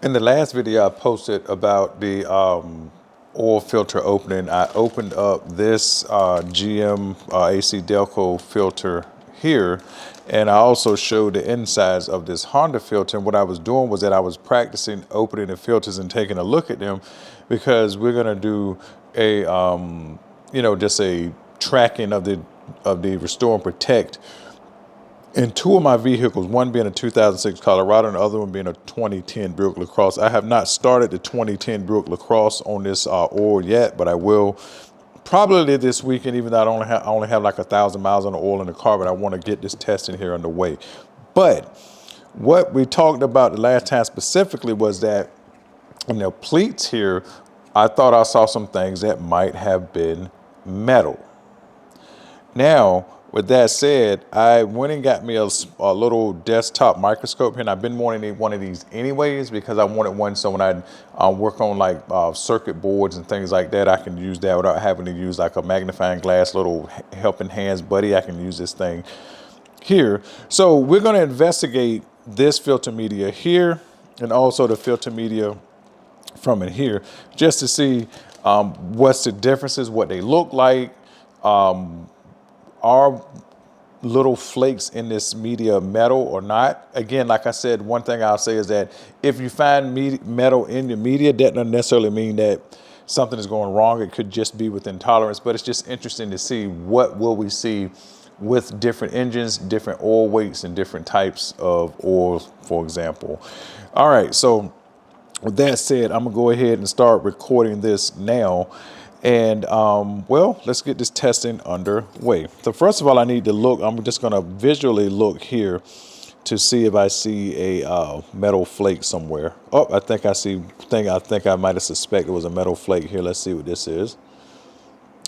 In the last video I posted about the oil filter opening, I opened up this GM AC Delco filter here, and I also showed the insides of this Honda filter. And what I was doing was that I was practicing opening the filters and taking a look at them, because we're gonna do a just a tracking of the Restore and Protect in two of my vehicles, one being a 2006 Colorado and the other one being a 2010 Buick LaCrosse. I have not started the 2010 Buick LaCrosse on this oil yet, but I will probably this weekend, even though I only have like 1,000 miles on the oil in the car, but I want to get this testing here underway. But what we talked about the last time specifically was that in the pleats here, I thought I saw some things that might have been metal. Now, with that said, I went and got me a little desktop microscope here, and I've been wanting one of these anyways, because I wanted one so when I work on like circuit boards and things like that, I can use that without having to use like a magnifying glass little helping hands buddy. I can use this thing here. So we're going to investigate this filter media here and also the filter media from in here, just to see what's the differences, what they look like. Are little flakes in this media metal or not? Again, like I said, one thing I'll say is that if you find metal in your media, that doesn't necessarily mean that something is going wrong. It could just be within tolerance, but it's just interesting to see what will we see with different engines, different oil weights, and different types of oil, for example. All right, so with that said, I'm gonna go ahead and start recording this now. And well, let's get this testing underway. So first of all, I need to look. I'm just gonna visually look here to see if I see a metal flake somewhere. Oh, I think I see. I think I might have suspected it was a metal flake here. Let's see what this is.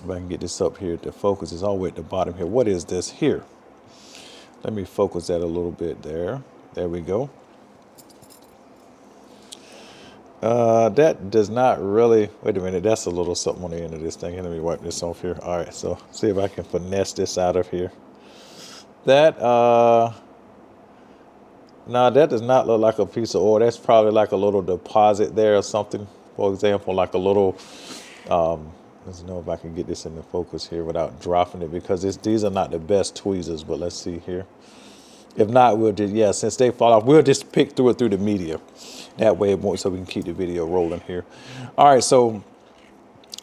If I can get this up here to focus, it's all the way at the bottom here. What is this here? Let me focus that a little bit there. There we go. That does not really, wait a minute, that's a little something on the end of this thing. Let me wipe this off here. All right, so see if I can finesse this out of here. That, no, that does not look like a piece of oil. That's probably like a little deposit there or something. For example, like a little, let's know if I can get this into focus here without dropping it, because these are not the best tweezers, but let's see here. If not, we'll just, yeah, since they fall off, we'll just pick through it through the media. That way it won't, so we can keep the video rolling here. All right, so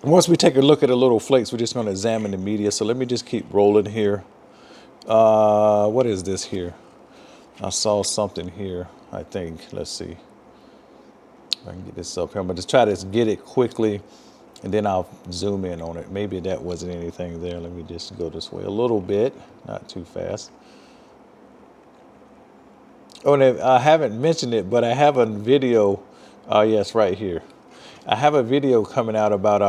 once we take a look at the little flakes, we're just gonna examine the media. So let me just keep rolling here. What is this here? I saw something here, I think. Let's see. If I can get this up here. I'm gonna just try to get it quickly, and then I'll zoom in on it. Maybe that wasn't anything there. Let me just go this way a little bit, not too fast. Oh, and I haven't mentioned it, but I have a video. Yes, right here. I have a video coming out about.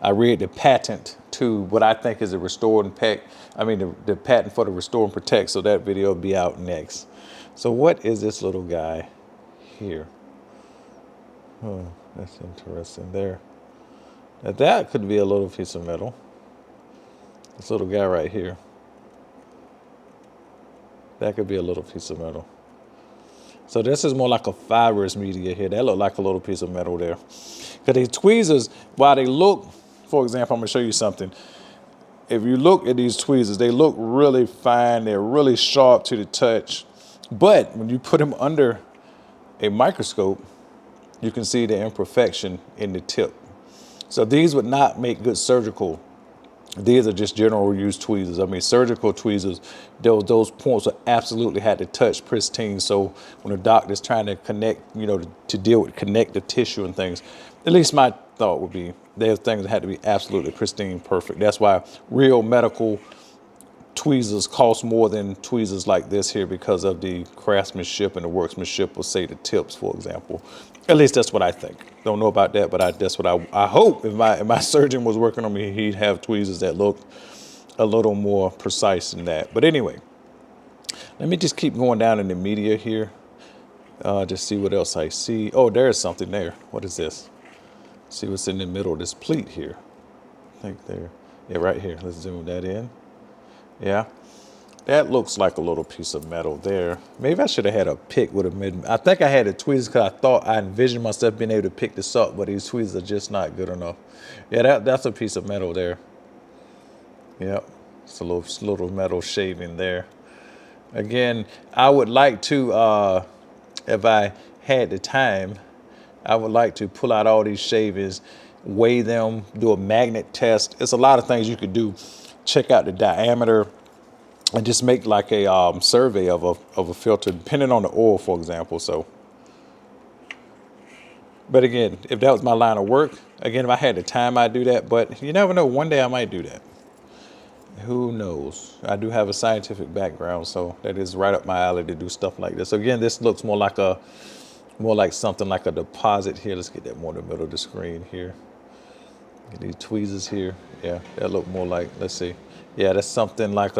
I read the patent to what I think is a Restore and Protect. I mean, the patent for the Restore and Protect. So that video will be out next. So what is this little guy here? Oh, that's interesting there. Now that could be a little piece of metal. This little guy right here. That could be a little piece of metal. So this is more like a fibrous media here. That look like a little piece of metal there. Because these tweezers, while they look, for example, I'm gonna show you something. If you look at these tweezers, they look really fine. They're really sharp to the touch. But when you put them under a microscope, you can see the imperfection in the tip. So these would not make good surgical. These are just general use tweezers. I mean, surgical tweezers, those points are absolutely had to touch pristine. So when a doctor's trying to connect, to deal with connective tissue and things, at least my thought would be there's things that had to be absolutely pristine, perfect. That's why real medical tweezers cost more than tweezers like this here, because of the craftsmanship and the workmanship of, say, the tips, for example. At least that's what I think. Don't know about that, but that's what I hope. If my surgeon was working on me, he'd have tweezers that looked a little more precise than that. But anyway, let me just keep going down in the media here. Just see what else I see. Oh, there's something there. What is this? See what's in the middle of this pleat here. I think there. Yeah, right here. Let's zoom that in. Yeah. That looks like a little piece of metal there. Maybe I should have had a pick with a mid. I think I had the tweezers because I thought I envisioned myself being able to pick this up, but these tweezers are just not good enough. Yeah, that's a piece of metal there. Yep, it's a little metal shaving there. Again, I would like to, if I had the time, I would like to pull out all these shavings, weigh them, do a magnet test. It's a lot of things you could do. Check out the diameter and just make like a survey of a filter, depending on the oil, for example. So, but again, if that was my line of work, again, if I had the time, I'd do that. But you never know. One day I might do that. Who knows? I do have a scientific background, so that is right up my alley to do stuff like this. So again, this looks more like something like a deposit here. Let's get that more in the middle of the screen here. Get these tweezers here. Yeah, that look more like, let's see. Yeah, that's something like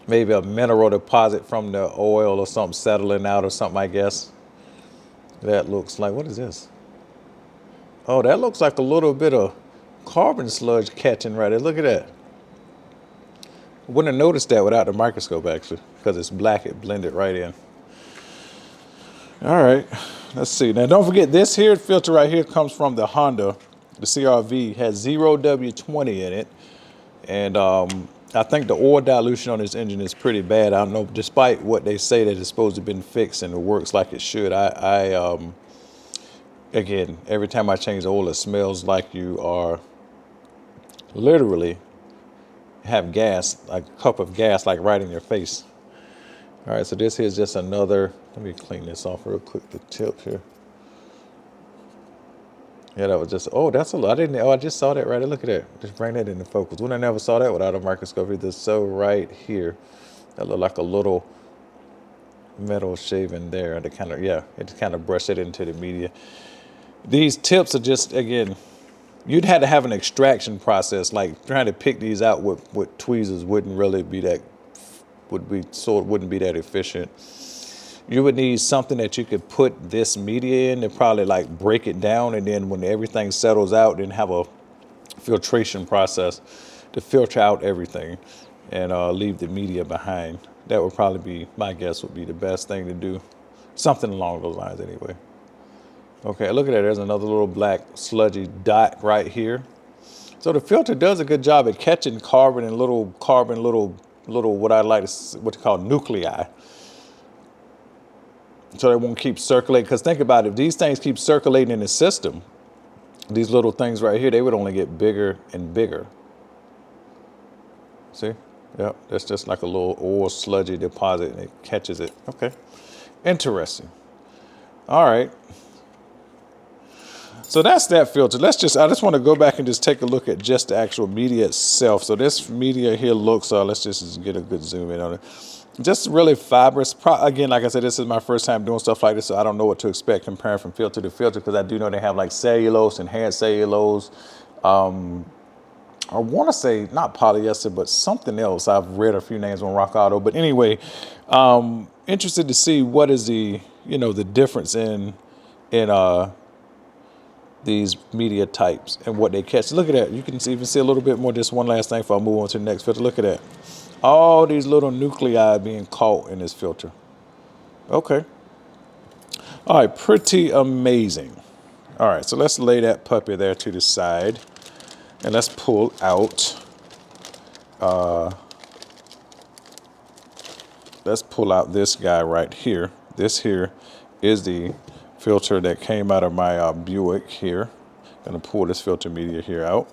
maybe a mineral deposit from the oil or something settling out or something, I guess. That looks like, what is this? Oh, that looks like a little bit of carbon sludge catching right there. Look at that. Wouldn't have noticed that without the microscope, actually, because it's black. It blended right in. All right, let's see. Now, don't forget, this here filter right here comes from the Honda. The CRV has 0W20 in it. And I think the oil dilution on this engine is pretty bad. I don't know, despite what they say that it's supposed to have been fixed and it works like it should. Again, every time I change the oil, it smells like you are literally have gas, like a cup of gas, like right in your face. All right, so this here is just another, let me clean this off real quick, the tip here. Yeah, that was just, oh, that's a lot. I just saw that right there. Look at that. Just bring that into focus. When I never saw that without a microscope, it's so right here. That looked like a little metal shaving there. To kind of, yeah, it just kind of brushed it into the media. These tips are just, again, you'd have to have an extraction process. Like trying to pick these out with tweezers wouldn't really be that, wouldn't be that efficient. You would need something that you could put this media in and probably like break it down, and then when everything settles out, then have a filtration process to filter out everything and leave the media behind. That would probably be, my guess would be the best thing to do. Something along those lines anyway. Okay, look at that. There's another little black sludgy dot right here. So the filter does a good job at catching carbon, little what I like to, what you call nuclei. So they won't keep circulating. Because think about it, if these things keep circulating in the system, these little things right here, they would only get bigger and bigger. See? Yep, that's just like a little oil sludgy deposit and it catches it. Okay, interesting. All right. So that's that filter. I just want to go back and just take a look at just the actual media itself. So this media here looks, let's just get a good zoom in on it. Just really fibrous. Again, like I said, this is my first time doing stuff like this, so I don't know what to expect comparing from filter to filter, because I do know they have like cellulose, enhanced cellulose. I want to say not polyester, but something else. I've read a few names on Rock Auto. But anyway, interested to see what is the difference in these media types and what they catch. Look at that. You can even see a little bit more. Just one last thing before I move on to the next filter. Look at that. All these little nuclei being caught in this filter. Okay. All right, pretty amazing. All right, so let's lay that puppy there to the side. And let's pull out, this guy right here. This here is the filter that came out of my Buick here. Gonna pull this filter media here out.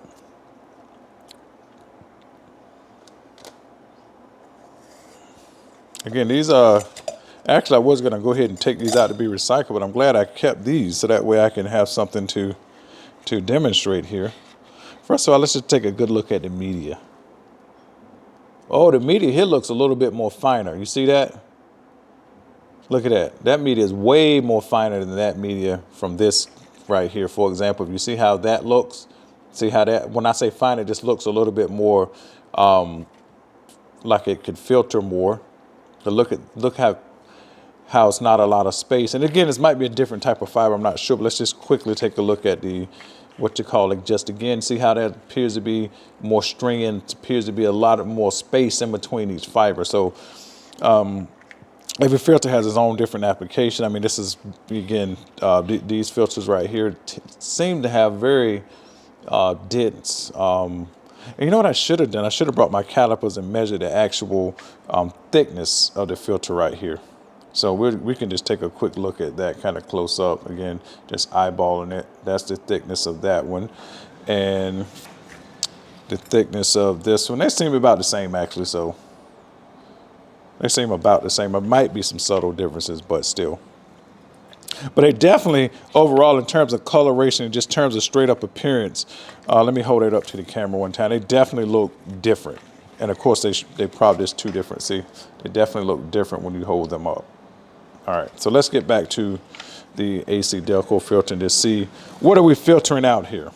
Again, these actually I was gonna go ahead and take these out to be recycled, but I'm glad I kept these so that way I can have something to demonstrate here. First of all, let's just take a good look at the media. Oh, the media here looks a little bit more finer. You see that? Look at that. That media is way more finer than that media from this right here. For example, if you see how that looks, see how that, when I say finer, it just looks a little bit more like it could filter more. But look how it's not a lot of space. And again, this might be a different type of fiber. I'm not sure, but let's just quickly take a look at the what you call it, just again, see how that appears to be more stringing, appears to be a lot of more space in between each fiber. So every filter has its own different application. I mean, this is, again, these filters right here seem to have very dense. And you know what I should have done? I should have brought my calipers and measured the actual thickness of the filter right here. So we can just take a quick look at that kind of close up. Again, just eyeballing it. That's the thickness of that one. And the thickness of this one. They seem about the same, actually. So they seem about the same. There might be some subtle differences, but still. But they definitely, overall, in terms of coloration, just in terms of straight up appearance, let me hold it up to the camera one time. They definitely look different. And of course, they probably just too different. See, they definitely look different when you hold them up. All right, so let's get back to the AC Delco filter and just see what are we filtering out here.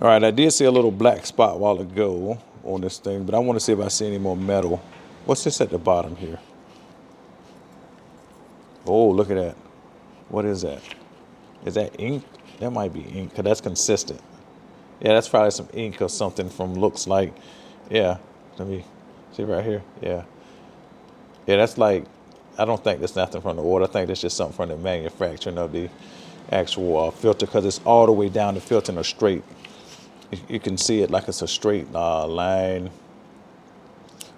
All right, I did see a little black spot a while ago on this thing, but I want to see if I see any more metal. What's this at the bottom here? Oh, look at that. What is that? Is that ink? That might be ink, because that's consistent. Yeah, that's probably some ink or something from looks like. Yeah, let me see right here. Yeah. Yeah, that's like, I don't think that's nothing from the order. I think that's just something from the manufacturing of the actual filter, because it's all the way down the filter in a straight. You can see it like it's a straight line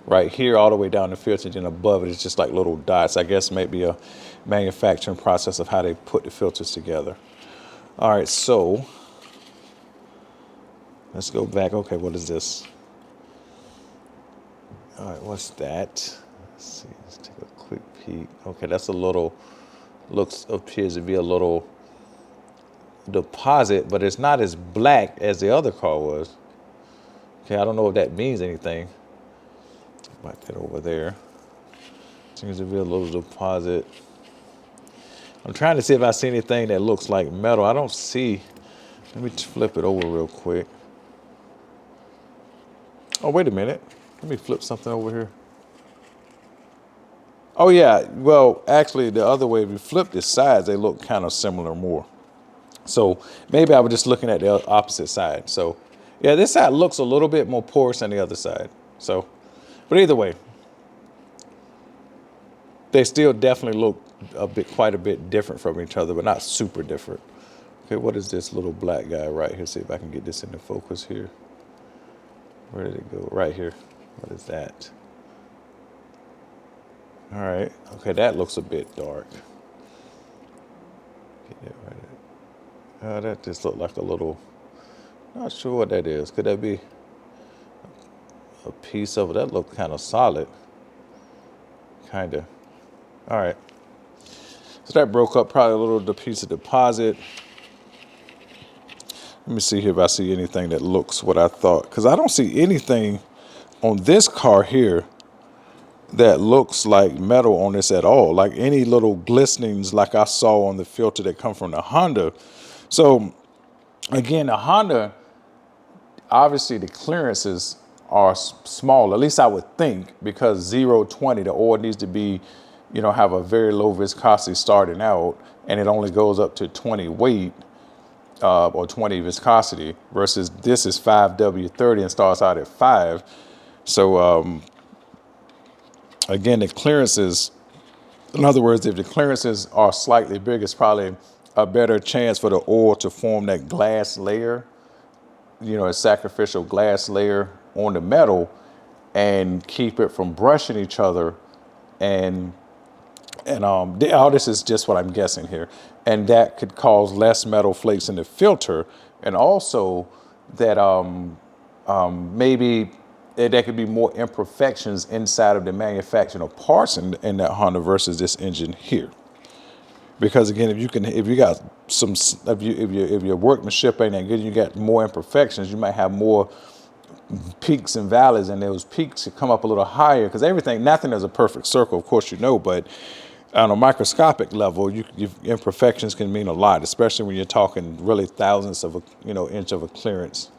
right here all the way down the filter, and then above it it's just like little dots. I guess maybe a manufacturing process of how they put the filters together. All right, so let's go back. Okay, what is this? All right, what's that? Let's see, let's take a quick peek. Okay, that's a little, appears to be a little deposit, but it's not as black as the other car was. Okay, I don't know if that means anything. Like that over there. Seems to be a little deposit. I'm trying to see if I see anything that looks like metal. I don't see. Let me flip it over real quick. Oh, wait a minute. Let me flip something over here. Oh, yeah. Well, actually, the other way, if you flip the sides, they look kind of similar more. So maybe I was just looking at the opposite side. So, yeah, this side looks a little bit more porous than the other side. So, but either way, they still definitely look quite a bit different from each other, but not super different. Okay, what is this little black guy right here? See if I can get this into focus here. Where did it go? Right here. What is that? All right. Okay, that looks a bit dark. Get that right there. That just looked like a little. Not sure what that is. Could that be a piece of it? That looked kind of solid. Kind of. All right. So that broke up probably a little piece of deposit. Let me see here if I see anything that looks what I thought. Because I don't see anything on this car here that looks like metal on this at all. Like any little glistenings like I saw on the filter that come from the Honda. So again, the Honda, obviously the clearances are small, at least I would think, because 0-20, the oil needs to be, have a very low viscosity starting out, and it only goes up to 20 weight or 20 viscosity, versus this is 5W30 and starts out at 5. So again, the clearances, in other words, if the clearances are slightly big, it's probably a better chance for the oil to form that glass layer, a sacrificial glass layer on the metal, and keep it from brushing each other. And all this is just what I'm guessing here. And that could cause less metal flakes in the filter. And also that maybe there could be more imperfections inside of the manufacturing of parts in that Honda versus this engine here. Because again, if your workmanship ain't that good, you got more imperfections, you might have more peaks and valleys, and those peaks come up a little higher, because nothing is a perfect circle, of course, but on a microscopic level, imperfections can mean a lot, especially when you're talking really thousandths of inch of a clearance.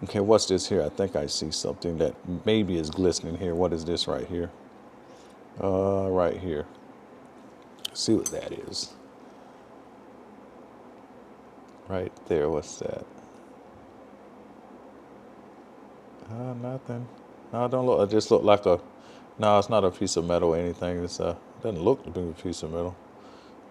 Okay, what's this here? I think I see something that maybe is glistening here. What is this right here? Right here. Let's see what that is. right there. What's that? Nothing. No, it don't look. It just look like a. No, it's not a piece of metal or anything. It's doesn't look to be a piece of metal.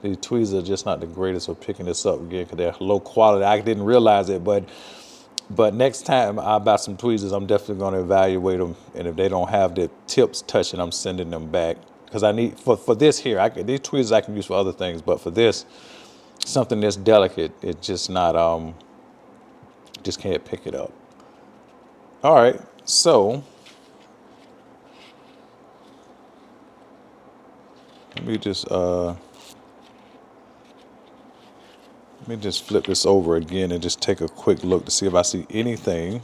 These tweezers are just not the greatest for picking this up again because they're low quality. I didn't realize it, but next time I buy some tweezers, I'm definitely going to evaluate them. And if they don't have the tips touching, I'm sending them back because I need for this here. These tweezers I can use for other things, but for this, something that's delicate, it's just not. Just can't pick it up. All right, so let me just flip this over again and just take a quick look to see if I see anything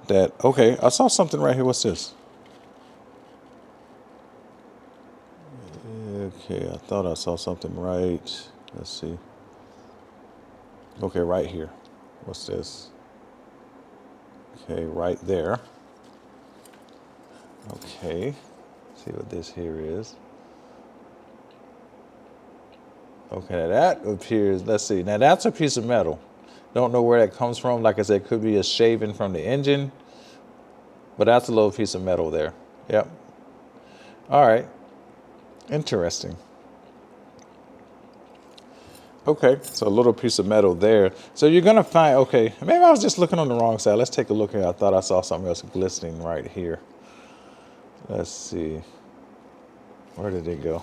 that. Okay, I saw something right here. What's this? Okay, I thought I saw something right. Let's see. Okay, right here. What's this? Okay, right there. Okay, see what this here is. Okay, now that appears, let's see. Now that's a piece of metal. Don't know where that comes from. Like I said, it could be a shaving from the engine, but that's a little piece of metal there. Yep. All right. Interesting. Okay, so a little piece of metal there. So you're gonna find, okay, maybe I was just looking on the wrong side. Let's take a look here. I thought I saw something else glistening right here. Let's see. Where did it go?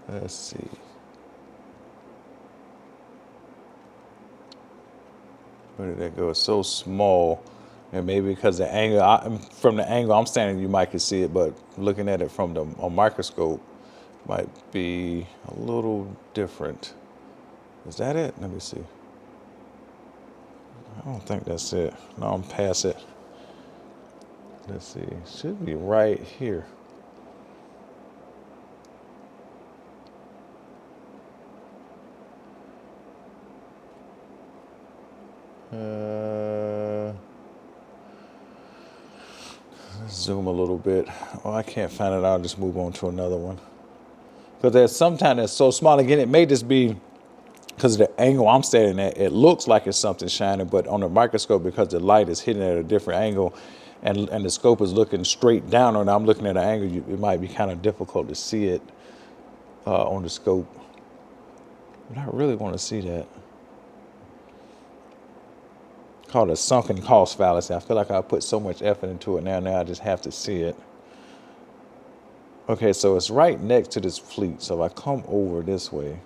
Let's see. Where did that go? It's so small. And maybe because the angle, from the angle I'm standing, you might can see it, but looking at it from a microscope might be a little different. Is that it? Let me see. I don't think that's it. No, I'm past it. Let's see. Should be right here. Let's zoom a little bit. Oh, I can't find it. I'll just move on to another one. Because there's sometimes it's so small. Again, it may just be because of the angle I'm standing at. It looks like it's something shining, but on the microscope, because the light is hitting at a different angle, and the scope is looking straight down, and I'm looking at an angle, it might be kind of difficult to see it on the scope. But I really want to see that. Called a sunken cost fallacy. I feel like I put so much effort into it now I just have to see it. Okay, so it's right next to this fleet. So if I come over this way,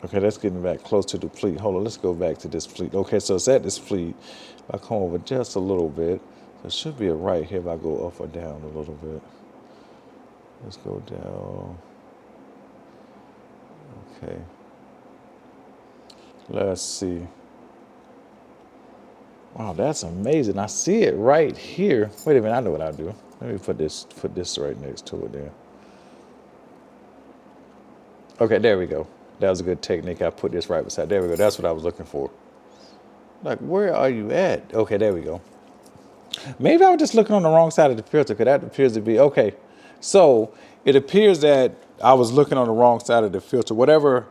okay, that's getting back close to the fleet. Hold on, let's go back to this fleet. Okay, so it's at this fleet. If I come over just a little bit, there should be a right here if I go up or down a little bit. Let's go down. Okay. Let's see. Wow, that's amazing. I see it right here. Wait a minute, I know what I'll do. Let me put this right next to it there. Okay, there we go. That was a good technique. I put this right beside. There we go. That's what I was looking for. Like, where are you at? Okay, there we go. Maybe I was just looking on the wrong side of the filter, because that appears to be, okay. So it appears that I was looking on the wrong side of the filter. Whatever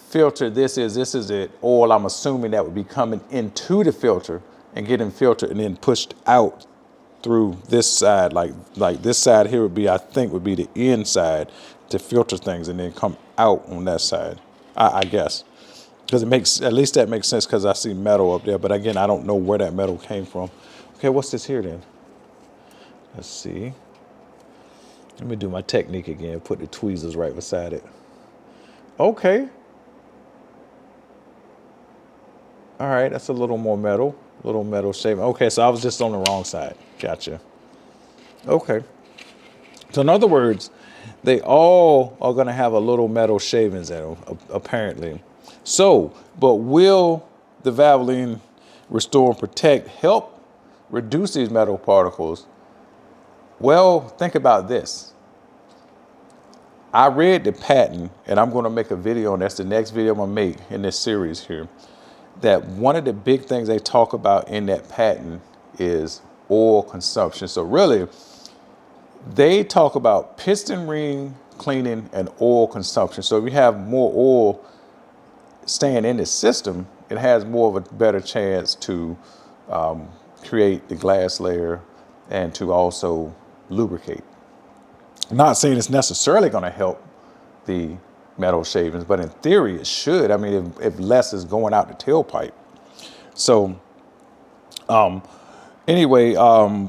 filter this is it oil, I'm assuming, that would be coming into the filter and getting filtered and then pushed out through this side. Like this side here would be, I think, would be the inside to filter things and then come out on that side, I guess. Because it makes, at least that makes sense, because I see metal up there. But again, I don't know where that metal came from. Okay, what's this here then? Let's see. Let me do my technique again. Put the tweezers right beside it. Okay. All right, that's a little more metal. Little metal shaving. Okay, so I was just on the wrong side. Gotcha. Okay. So in other words, they all are going to have a little metal shavings in them, apparently. So, but will the Valvoline Restore and Protect help reduce these metal particles? Well, think about this. I read the patent, and I'm going to make a video, and that's the next video I'm going to make in this series here, that one of the big things they talk about in that patent is oil consumption. So really, they talk about piston ring cleaning and oil consumption. So if you have more oil staying in the system, it has more of a better chance to create the glass layer and to also lubricate. I'm not saying it's necessarily going to help the metal shavings, but in theory it should. I mean, if less is going out the tailpipe. So anyway,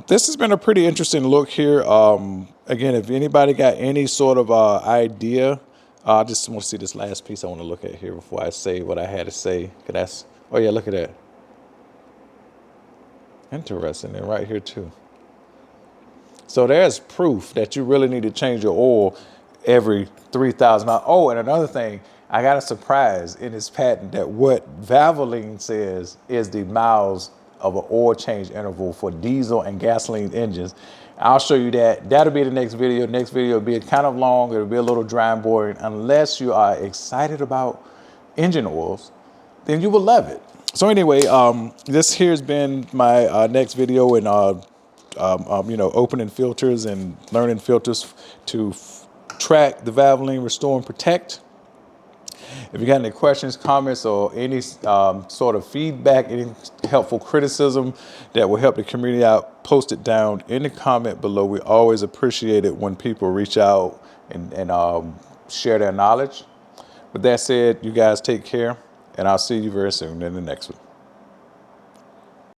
this has been a pretty interesting look here. Again, if anybody got any sort of idea, I just want to see this last piece I want to look at here before I say what I had to say. Oh yeah, look at that. Interesting, and right here too. So there's proof that you really need to change your oil every 3,000 miles. Oh, and another thing, I got a surprise in this patent that what Valvoline says is the miles of an oil change interval for diesel and gasoline engines. I'll show you that. That'll be the next video. Next video will be kind of long. It'll be a little dry and boring. Unless you are excited about engine oils, then you will love it. So anyway, this here's been my next video in opening filters and learning filters to track the Valvoline Restore and Protect. If you got any questions, comments, or any sort of feedback, any helpful criticism that will help the community out, post it down in the comment below. We always appreciate it when people reach out and share their knowledge. With that said, you guys take care, and I'll see you very soon in the next one.